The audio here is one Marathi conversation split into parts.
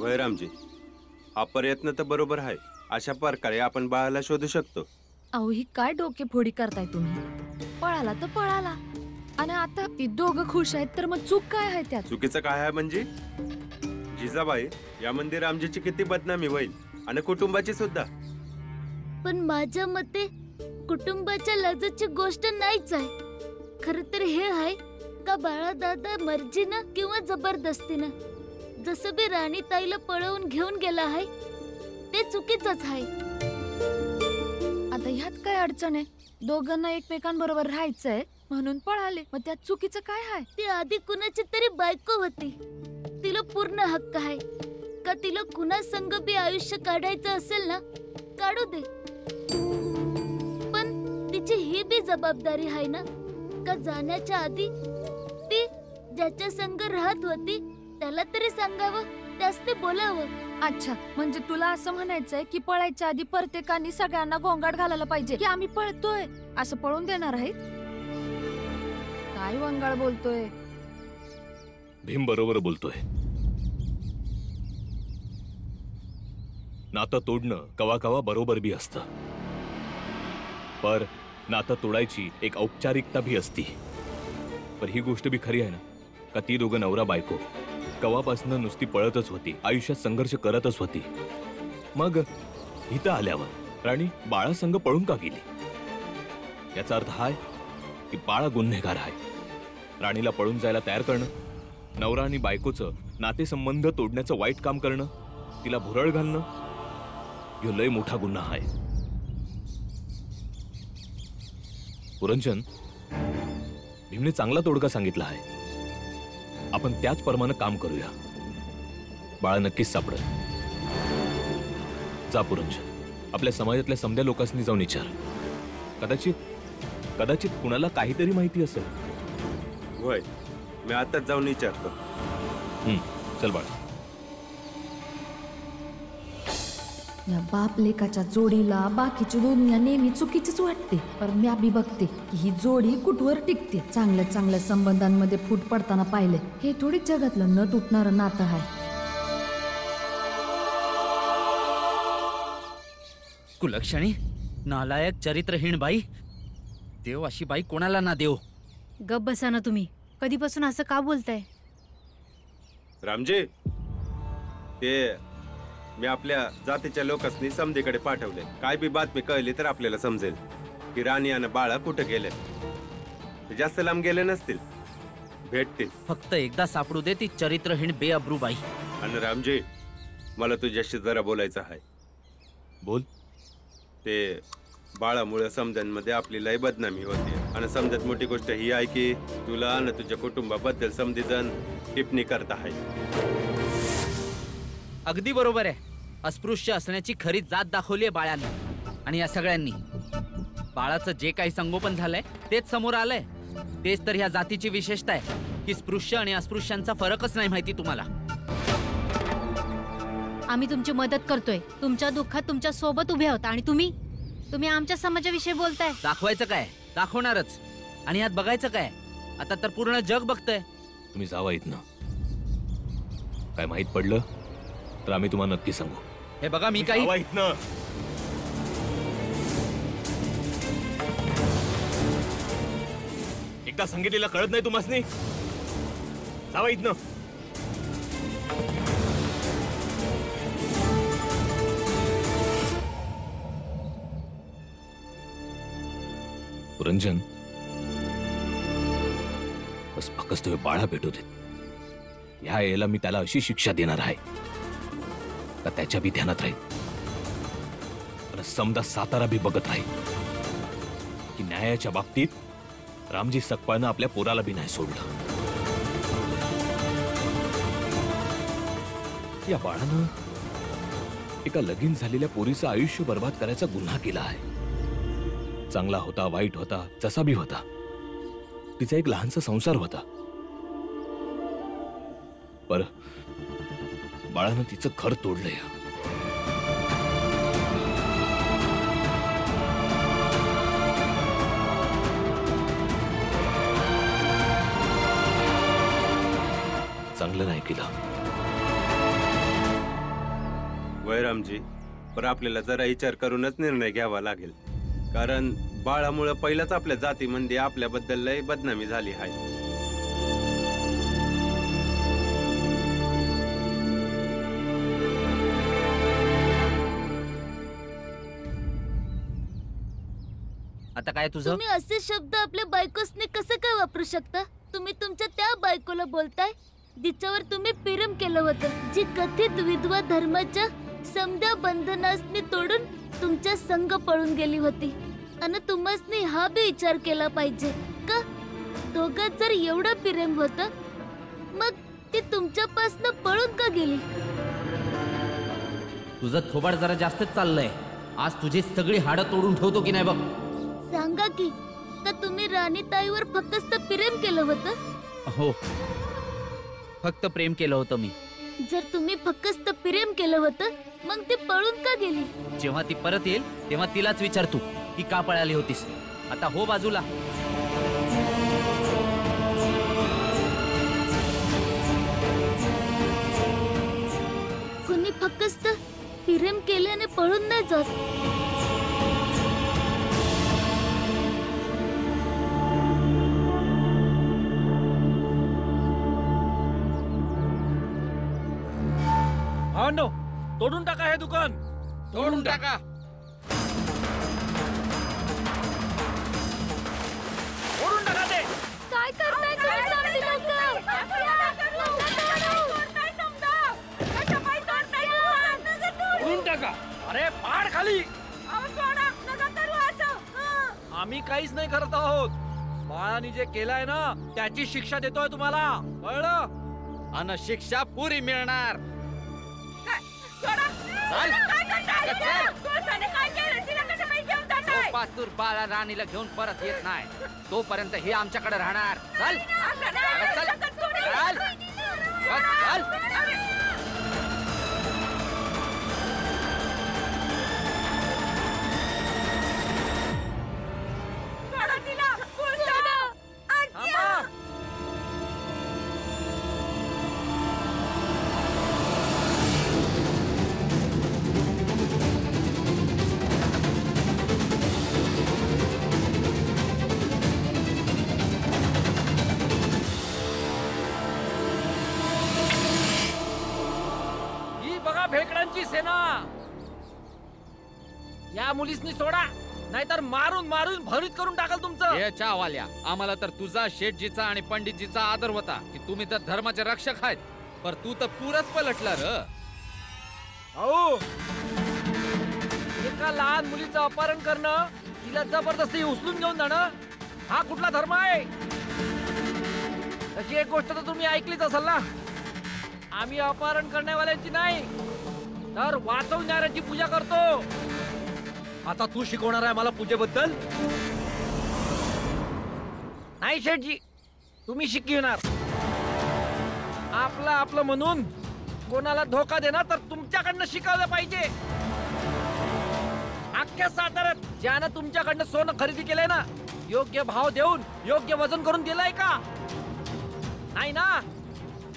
वय रामजी, हा प्रयत्न तर बरोबर आहे. अशा प्रकारे आपण बाळाला शोधू शकतो. अहो ही काय डोकेफोडी करताय तुम्ही? पळाला तर पळाला, आणि आता ती दोघं खुश आहेत तर मग चूक काय आहे त्यात? चुकीचं काय आहे म्हणजे? जिजाबाई, यामध्ये रामजीची किती बदनामी होईल आणि कुटुंबाची सुद्धा. पण माझ्या मते कुटुंबाच्या लाजाची गोष्ट नाहीच आहे. खर तर हे आहे का बाळा दादा मर्जीनं किंवा जबरदस्तीनं जसं बी राणी ताईला पळवून घेऊन गेला आहे ते चुकीचंच आहे. आता ह्यात काय अडचण आहे? दोघांना एकमेकांबरोबर राहायचंय म्हणून पळाले, मग त्यात चुकीचं काय आहे? ती आधी कुणाची तरी बायको होती, तिला पूर्ण हक्क आहे का तिला कुणा संग बी आयुष्य काढायचं असेल ना काढू दे. पण तिची ही बी जबाबदारी आहे ना का जाण्याच्या आधी ती ज्याच्या संग राहत होती त्याला तरी सांगावं, त्यास ते बोलावं. अच्छा, म्हणजे तुला असं म्हणायचंय की पळायच्या आधी प्रत्येकाने सगळ्यांना गोंगाट घालायला पाहिजे की आम्ही पळतोय असं पळून देणार आहेत? काय वंगाळ बोलतोय? भीम बरोबर बोलतोय. नातं तोडणं कवा कवा बरोबर बी असतं, पर नातं तोडायची एक औपचारिकता भी असती. पर ही गोष्ट बी खरी आहे ना का ती दोघं नवरा बायको कवापासनं नुसती पळतच होती, आयुष्यात संघर्ष करतच होती. मग इथं आल्यावर राणी बाळासंग पळून का गेली? याचा अर्थ हाय की बाळा गुन्हेगार आहे. राणीला पळून जायला तयार करणं, नवरा आणि बायकोचं नातेसंबंध तोडण्याचं वाईट काम करणं, तिला भुरळ घालणं, ह्यो लय मोठा गुन्हा आहे. पुरंजन, भीमने चांगला तोडगा सांगितला आहे. आपण त्याच प्रमाणे काम करूया. बाळा नक्कीच सापडेल. जा पुरंजन, आपल्या समाजातल्या समध्या लोकांनी जाऊन विचार. कदाचित कुणाला काहीतरी माहिती असेल. होय, मी आताच जाऊन विचारतो. चल बाळा. या बाप लेकाच्या जोडीला बाकीची दुनिया नेहमी चुकीचीच वाटते, पण मी बी बघते की ही जोडी कुठवर टिकते. चांगल्या चांगल्या संबंधांमध्ये फूट पडताना पाहिले. हे थोडी जगातलं न तुटणारं नातं आहे. कुलक्षणी, नालायक, चरित्रहीन बाई. देव अशी बाई कोणाला ना देव. गप बसा ना तुम्ही. कधीपासून असं का बोलताय? रामजी, ते मी आपल्या जातीच्या लोकांनी समधीकडे पाठवले. काय बी बातमी कळली तर आपल्याला समजेल की राणी आणि बाळा कुठं गेले. जास्त लांब गेले नसतील, भेटतील. फक्त एकदा सापडू दे ती चरित्रहीन बेअब्रू बाई. आणि रामजी, मला तुझ्याशी जरा बोलायचं आहे. बोल. ते बाळामुळे समध्यांमध्ये आपली लय बदनामी होती, आणि समजात मोठी गोष्ट ही आहे की तुला आणि तुझ्या कुटुंबाबद्दल समधीजण टिप्पणी करत आहे. अगदी बरोबर आहे. अस्पृश्य असण्याची खरी जात दाखवली आहे बाळाने आणि या सगळ्यांनी. बाळाचं जे काही संगोपन झालंय तेच समोर आलंय. तेच तर ह्या जातीची विशेषता आहे की स्पृश्य आणि अस्पृश्यांचा फरकच नाही माहिती तुम्हाला. आम्ही तुमची मदत करतोय, तुमच्या दुःखात तुमच्या सोबत उभे आहोत, आणि तुम्ही आमच्या समाजाविषयी बोलताय. दाखवायचं काय? दाखवणारच. आणि यात बघायचं काय? आता तर पूर्ण जग बघतंय. तुम्ही जावा इथनं. काय माहित पडलं तर आम्ही तुम्हाला नक्की सांगू. हे बघा, मी काही जावा इथनं. एकदा सांगितलेलं कळत नाही तुम्हासनी? जावा इथनं. पुरंजन, बस फक्त तुम्ही बाळा भेटू देत. ह्या याला मी त्याला अशी शिक्षा देणार आहे का त्याच्या बी ध्यानात राहील. पण समजा सातारा बी बघत राहील की न्यायाच्या बाबतीत रामजी सकपाळनं आपल्या पोराला बी नाही सोडलं. या बाळानं एका लगीन झालेल्या पोरीचं आयुष्य बर्बाद करायचा गुन्हा केला आहे. चांगला होता, वाईट होता, जसा बी होता, तिचा एक लहानसा संसार होता. पर बाळानं तिचं घर तोडलंय. चांगलं नाही केलं. होय रामजी, पण आपल्याला जरा विचार करूनच निर्णय घ्यावा लागेल, कारण बाळामुळे पहिलाच आपल्या जातीमध्ये आपल्याबद्दल लय बदनामी झाली आहे. आता काय तुझं? तुम्ही असे शब्द आपल्या बायकोसने कसे काय वापरू शकता? तुम्ही तुमच्या त्या बायकोला बोलताय जिच्यावर तुम्ही प्रेम केलं होतं, जी कथित विधवा धर्माच्या समद्या बंधनासनी तोडून तुमच्या संग पळून गेली होती. आणि तुम्हासनी हा बी विचार केला पाहिजे का दोघात जर एवढं प्रेम होतं मग ती तुमच्यापासून पळून का गेली? तुझं थोबाड जरा जास्तच चाललंय. आज तुझी सगळी हाडं तोडून ठेवतो की नाही बघ. सांगा की, का तुम्ही राणीताईवर फक्त प्रेम केलं होतं? हो, फक्त प्रेम केलं होतं मी. जर तुम्ही फक्त प्रेम केलं होतं मग ती पळून का गेली? जेव्हा ती परत येईल तेव्हा तिलाच विचार तू की का पळाली होतीस. आता हो बाजूला. कुणी फक्त प्रेम केल्याने पळून नाही जात. भावांनो, तोडून टाका हे दुकान. तोडून टाका. तोडून टाका ते. काय करताय तुम्ही समधी लोकं? तोडून टाका. अरे पाड खाली. आम्ही काहीच नाही करत आहोत. बाळाने जे केलंय ना त्याची शिक्षा देतोय तुम्हाला, कळलं? अन शिक्षा पुरी मिळणार. पातूर बाळा राणीला घेऊन परत येत नाही तोपर्यंत हे आमच्याकडे राहणार. चल चल चल चल. थांबा. ही बघा भेकडांची सेना. या मुलीसनी सोडा, नाहीतर मारून मारून भरीत करून टाकाल तुमचं. हे चावाल्या, आम्हाला तर तुझा शेठजीचा आणि पंडितजीचा आदर होता की तुम्ही तर धर्माचे रक्षक आहेत, पर तू तर पुरच पलटला र. अहो, एका लहान मुलीचं अपहरण करणं, तिला जबरदस्ती उचलून घेऊन जाणं, हा कुठला धर्म आहे? तशी एक गोष्ट तर तुम्ही ऐकलीच असाल ना, आम्ही अपहरण करण्यावाल्यांची नाही तर वाचवणाऱ्यांची पूजा करतो. आता तू शिकवणार आहे मला पूजेबद्दल? नाही शेठजी, तुम्ही शिकवणार. आपलं आपलं म्हणून कोणाला धोका देणार तर तुमच्याकडनं शिकवलं पाहिजे. अख्ख्या साताऱ्यात ज्यानं तुमच्याकडनं सोनं खरेदी केलंय ना, योग्य भाव देऊन योग्य वजन करून दिलंय का? नाही ना.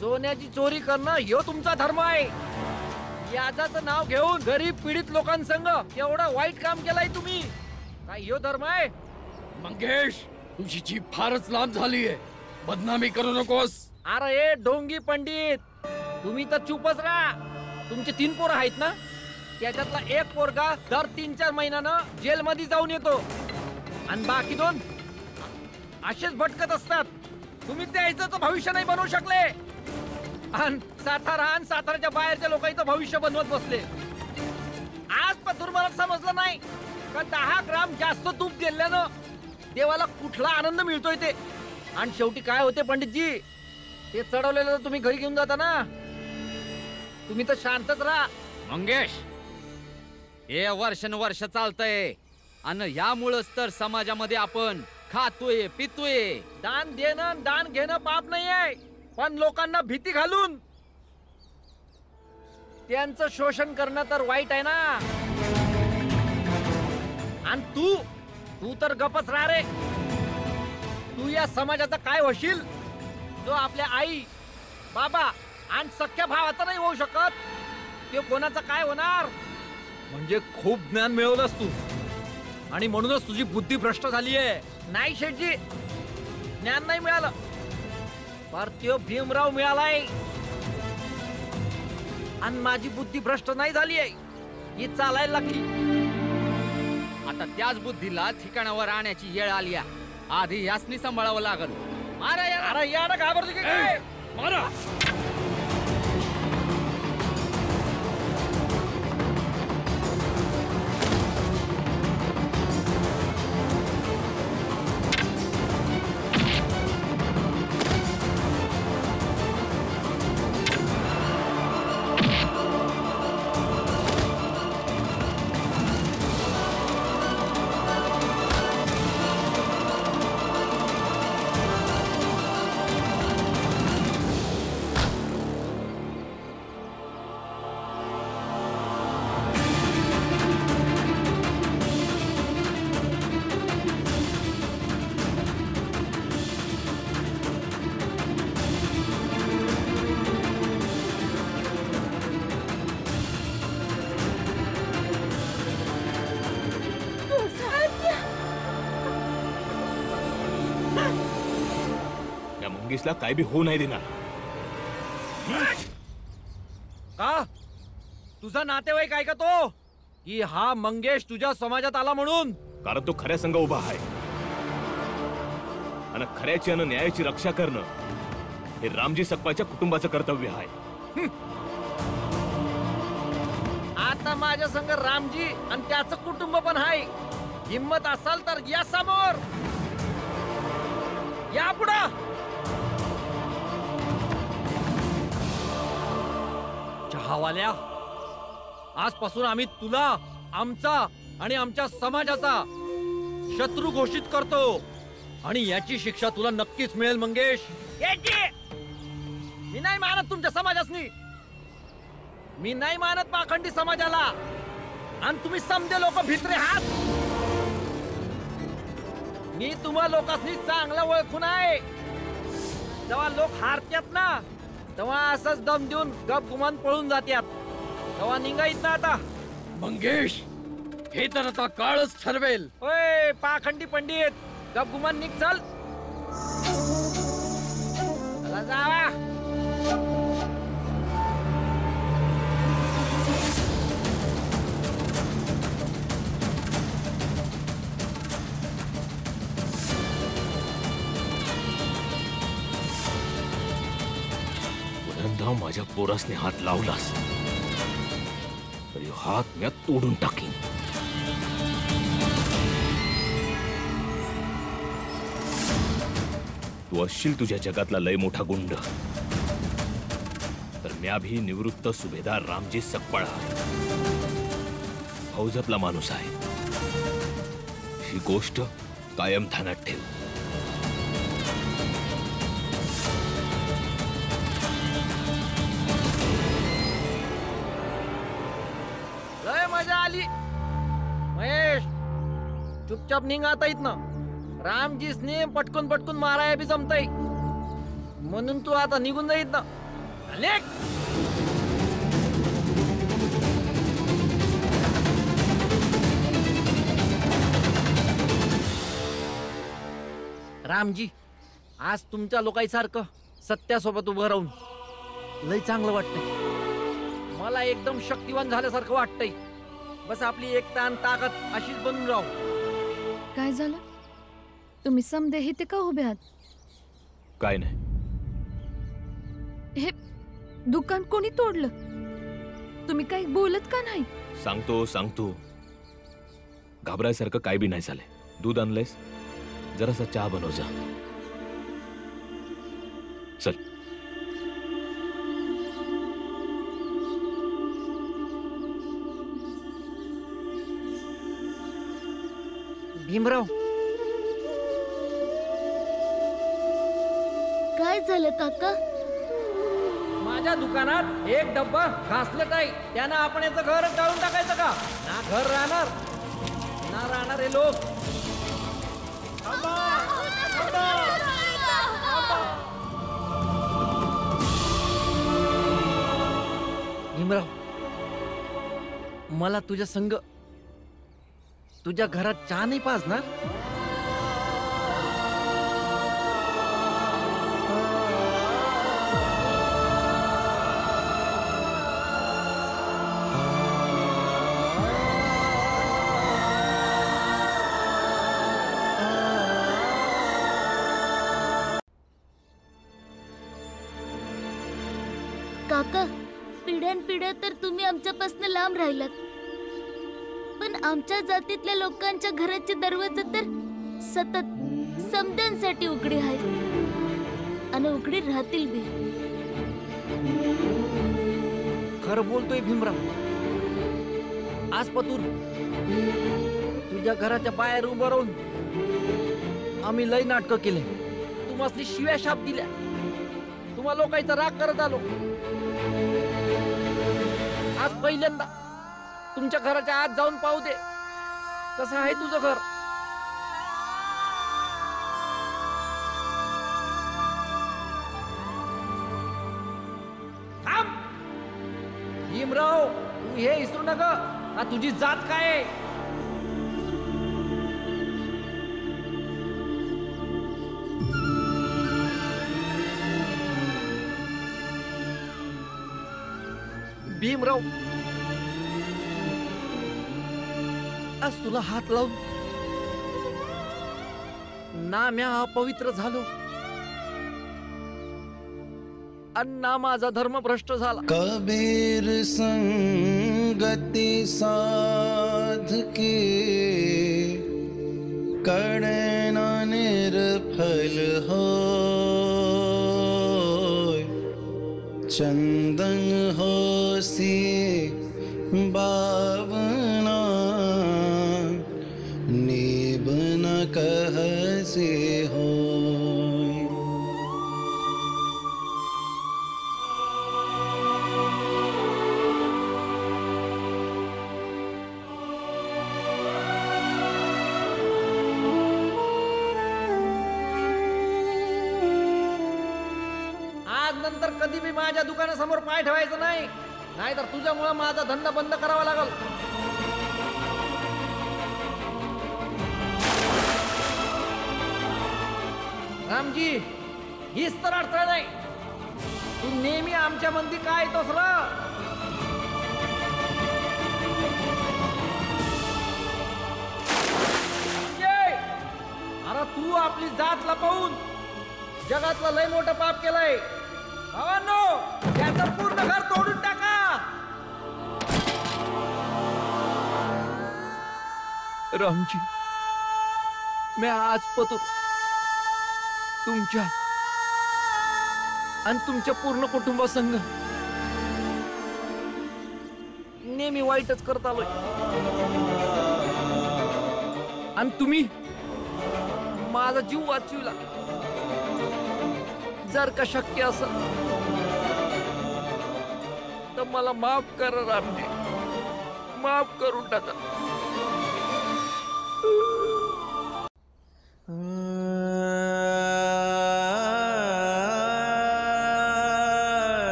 सोन्याची चोरी करणं ह्यो तुमचा धर्म आहे. याचं नाव घेऊन गरीब पीडित लोकांसंग एवढं वाईट काम केलंय तुम्ही. काय ह्यो धर्म आहे? मंगेश, तुझी जीभ फारच लांब झालीये. बदनामी करू नकोस. अरे ए ढोंगी पंडित, तुम्ही तर चुपच राहा. तुमचे 3 पोरं आहेत ना, त्याच्यातला एक पोरगा दर 3-4 महिन्यानं जेलमध्ये जाऊन येतो आणि बाकी 2 असेच भटकत असतात. तुम्ही त्याचं भविष्य नाही बनवू शकले आणि साताऱ्याच्या बाहेरच्या लोकांचं भविष्य बनवत बसले. आज पण तुम्हाला समजलं नाही का 10 ग्राम जास्त तूप दिल्यानं देवाला कुठला आनंद मिळतोय ते. आणि शेवटी काय होते पंडितजी, ते चढवलेलं तर तुम्ही घरी घेऊन जाता ना. तुम्ही तर शांतच राहा. मंगेश, हे वर्षानुवर्ष चालतंय आणि यामुळेच तर समाजामध्ये आपण खातोय पितोय. दान देणं दान घेणं पाप नाहीये, पण लोकांना भीती घालून त्यांचं शोषण करणं तर वाईट आहे ना. आणि तू तर गपच राहा रे. तू या समाजाचा काय होशील जो आपल्या आई बाबा आणि सख्या भावाचा नाही होऊ शकत. ते कोणाचं काय होणार? म्हणजे खूप ज्ञान मिळवलंस तू आणि म्हणूनच तुझी बुद्धी भ्रष्ट झालीये. नाही शेठजी, ज्ञान नाही मिळालं, पर त्यो भीमराव मिळालाय आणि माझी बुद्धी भ्रष्ट नाही झाली आहे, ही चालायला लागली. आता त्याच बुद्धीला ठिकाणावर आणण्याची वेळ आली आहे. आधी यासनी सांभाळावं लागल. मारा याला. अरे या ना, घाबरतो की काय? मारा. या मंगेशला काय बी होऊ नाही देणार. का तुझा नातेवाईक आहे का तो, की हा मंगेश तुझ्या समाजात आला म्हणून? कारण तो खऱ्या संघ उभा आहे आणि खऱ्याची आणि न्यायाची रक्षा करणं हे रामजी सकपाळच्या कुटुंबाचं कर्तव्य आहे. आता माझ्या संग रामजी आणि त्याचं कुटुंब पण आहे. हिम्मत असाल तर या समोर, या पुढं. चहावाल्या, आजपासून आम्ही तुला आमचा आणि आमच्या समाजाचा शत्रू घोषित करतो आणि याची शिक्षा तुला नक्कीच मिळेल मंगेश. मी नाही मानत तुमच्या समाजासनी, मी नाही मानत पाखंडी समाजाला, आणि तुम्ही समजे लोक भित्रे हात. मी तुम्हा लोकांनी चांगला ओळखून आहे. जेव्हा लोक हारतात ना, तेव्हा असंच दम देऊन गप गुमान पळून जातात. तेव्हा निघायच ना आता. मंगेश, हे तर आता काळच ठरवेल. ओय पाखंडी पंडित, गप गुमान निघ, चल. चला जावा. पुन्हा माझ्या पोरासने हात लावलास तरी हात मी तोडून टाकीन. तू असशील तुझ्या जगातला लय मोठा गुंड, तर म्या भी निवृत्त सुभेदार रामजी सकपाळ फौजातला माणूस आहे. ही गोष्ट कायम ध्यानात ठेव. लय मजा आली महेश. चुपचाप निघाता येत ना. रामजीसने पटकून पटकून माराया बी जमतय, म्हणून तू आता निघून जाईत ना. निघ. रामजी, आज तुमच्या लोकांसारखं सत्यासोबत उभं राहून लय चांगलं वाटतंय. मला एकदम शक्तिवान झाल्यासारखं वाटतंय. बस आपली एकता आणि ताकद अशीच बनून राहू. काय झालं? तुम्ही समदे इथे का उभे आहात? काय नाही. हे दुकान कोणी तोडलं? तुम्ही काही बोलत का नाही? सांगतो घाबरायसारखं काय बी नाही झालंय. दूध आणलंयस, जरासा चहा बनव जा. चल. भीमराव, काय झालं काका? माझ्या दुकानात एक डब्बा घासलेट आहे. त्यानं आपण याचं घर जाळून टाकायचं का? ना घर राहणार ना राहणार हे लोक. भीमराव, मला तुझ्या संग तुझ्या घरात चहा नाही पाजणार? काका, पिढ्यानपिढ्या तर तुम्ही आमच्यापासून लांब राहिलात, पण आमच्या जातीतल्या लोकांच्या घराचे दरवाजे तर सतत समद्यांसाठी उघडे आहेत आणि उघडी राहतील बी. खरं बोलतोय भीमराव. आज पतूर तुझ्या घराच्या बाहेर उभं राहून आम्ही लय नाटकं केले. तुम्हाला शिव्या शाप दिल्या. तुम्हा लोकांचा राग करत आलो. आज पहिल्यांदा तुमच्या घराच्या आत जाऊन पाहू दे कसं आहे तुझं घर. थांब भीमराव, तू हे विसरू नका का तुझी जात काय आहे. भीमराव, आज तुला हात लावून ना म्या अपवित्र झालो आणि ना माझा धर्म भ्रष्ट झाला. कबीर संगति साधके कर्ण निर्फल होय. चंदन होसी बावना नेब न कहसे होय. आज नंतर कधी बी माझ्या दुकानासमोर पाय ठेवायचं नाही, नाहीतर तुझ्यामुळे माझा धंदा बंद करावा लागल. रामजी, हीच तर अडचण नाही. तू नेहमी आमच्या मंदी काय येतोस र? अरे तू आपली जात लपवून जगातलं लय मोठं पाप केलंय. भावांनो, त्याचं पूर्ण घर तोडून टाका. रामजी, मी आजपासून तुमच्या आणि तुमच्या पूर्ण कुटुंबासंग नेहमी वाईटच करत आलोय. आणि तुम्ही माझा जीव वाचविला. जर का शक्य असेल तर मला माफ करा रामजी, माफ करून टाका.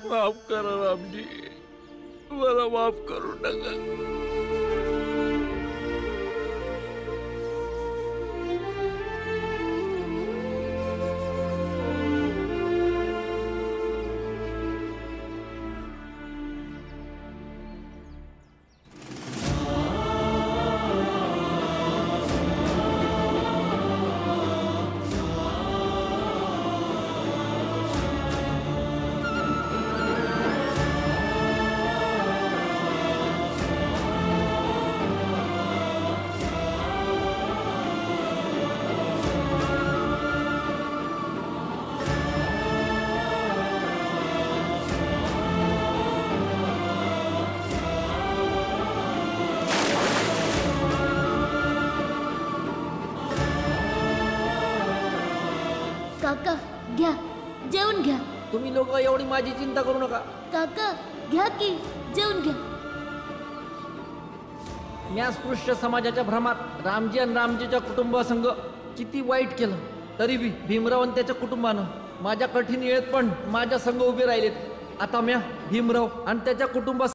माफ करा रामजी, मला माफ करू नका. काका, घ्या, जेवून घ्या. तुम्ही लोक एवढी माझी चिंता करू नका. काका, घ्या की, जेवून घ्या. मी अस्पृश्य समाजाच्या भ्रमात रामजी आणि रामजीच्या कुटुंबासंग किती वाईट केलं तरी बी भीमराव आणि त्याच्या कुटुंबानं माझ्या कठीण वेळेत पण माझ्या संग उभे राहिलेत. आता म्या भीमराव आणि त्याच्या कुटुंबा